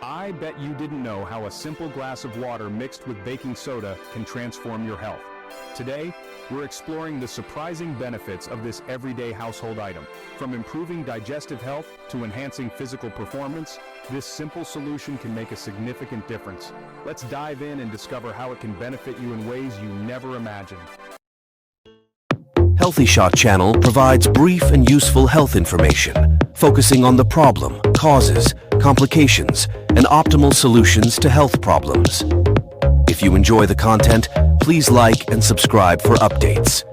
I bet you didn't know how a simple glass of water mixed with baking soda can transform your health. Today, we're exploring the surprising benefits of this everyday household item. From improving digestive health to enhancing physical performance, this simple solution can make a significant difference. Let's dive in and discover how it can benefit you in ways you never imagined. HealthyShot channel provides brief and useful health information, focusing on the problem, causes, complications, and optimal solutions to health problems. If you enjoy the content, please like and subscribe for updates.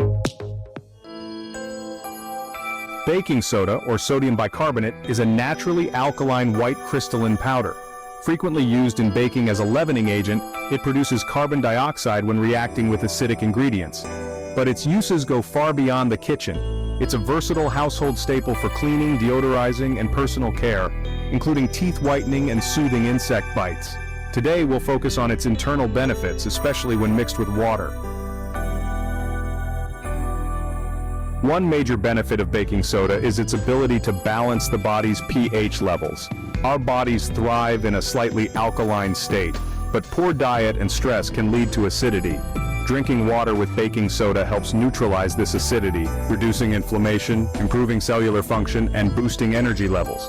Baking soda, or sodium bicarbonate, is a naturally alkaline white crystalline powder. Frequently used in baking as a leavening agent, it produces carbon dioxide when reacting with acidic ingredients. But its uses go far beyond the kitchen. It's a versatile household staple for cleaning, deodorizing, and personal care, including teeth whitening and soothing insect bites. Today, we'll focus on its internal benefits, especially when mixed with water. One major benefit of baking soda is its ability to balance the body's pH levels. Our bodies thrive in a slightly alkaline state, but poor diet and stress can lead to acidity. Drinking water with baking soda helps neutralize this acidity, reducing inflammation, improving cellular function, and boosting energy levels.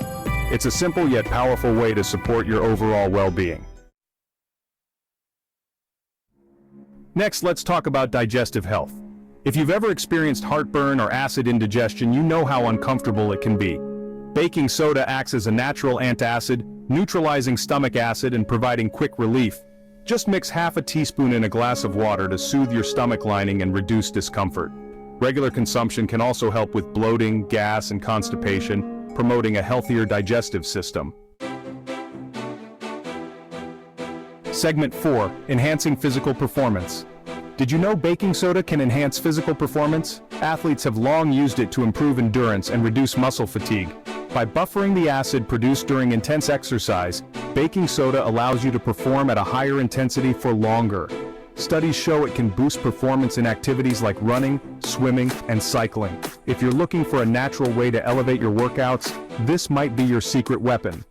It's a simple yet powerful way to support your overall well-being. Next, let's talk about digestive health. If you've ever experienced heartburn or acid indigestion, you know how uncomfortable it can be. Baking soda acts as a natural antacid, neutralizing stomach acid and providing quick relief. Just mix half a teaspoon in a glass of water to soothe your stomach lining and reduce discomfort. Regular consumption can also help with bloating, gas, and constipation, promoting a healthier digestive system. Segment 4. Enhancing physical performance. Did you know baking soda can enhance physical performance? Athletes have long used it to improve endurance and reduce muscle fatigue. By buffering the acid produced during intense exercise, baking soda allows you to perform at a higher intensity for longer. Studies show it can boost performance in activities like running, swimming, and cycling. If you're looking for a natural way to elevate your workouts, this might be your secret weapon.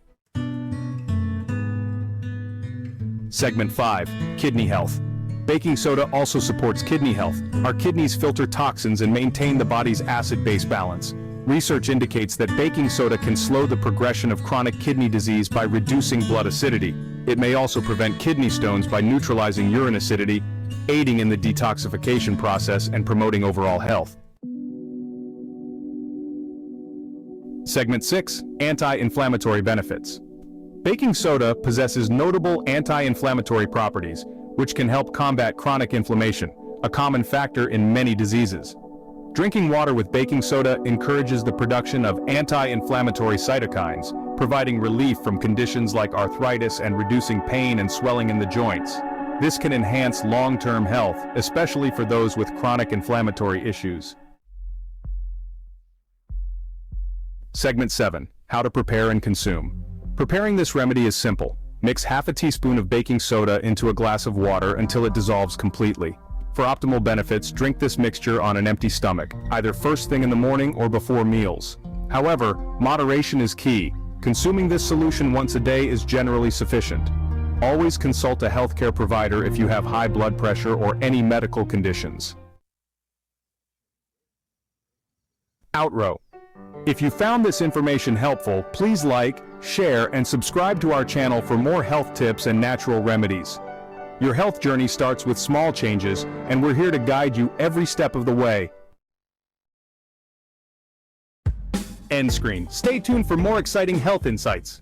Segment 5. Kidney health. Baking soda also supports kidney health. Our kidneys filter toxins and maintain the body's acid-base balance. Research indicates that baking soda can slow the progression of chronic kidney disease by reducing blood acidity. It may also prevent kidney stones by neutralizing urine acidity, aiding in the detoxification process and promoting overall health. Segment 6. Anti-inflammatory benefits. Baking soda possesses notable anti-inflammatory properties, which can help combat chronic inflammation, a common factor in many diseases. Drinking water with baking soda encourages the production of anti-inflammatory cytokines, providing relief from conditions like arthritis and reducing pain and swelling in the joints. This can enhance long-term health, especially for those with chronic inflammatory issues. Segment 7. How to prepare and consume. Preparing this remedy is simple. Mix half a teaspoon of baking soda into a glass of water until it dissolves completely. For optimal benefits, drink this mixture on an empty stomach, either first thing in the morning or before meals. However, moderation is key. Consuming this solution once a day is generally sufficient. Always consult a healthcare provider if you have high blood pressure or any medical conditions. Outro. If you found this information helpful, please like, share, and subscribe to our channel for more health tips and natural remedies. Your health journey starts with small changes, and we're here to guide you every step of the way. End screen. Stay tuned for more exciting health insights.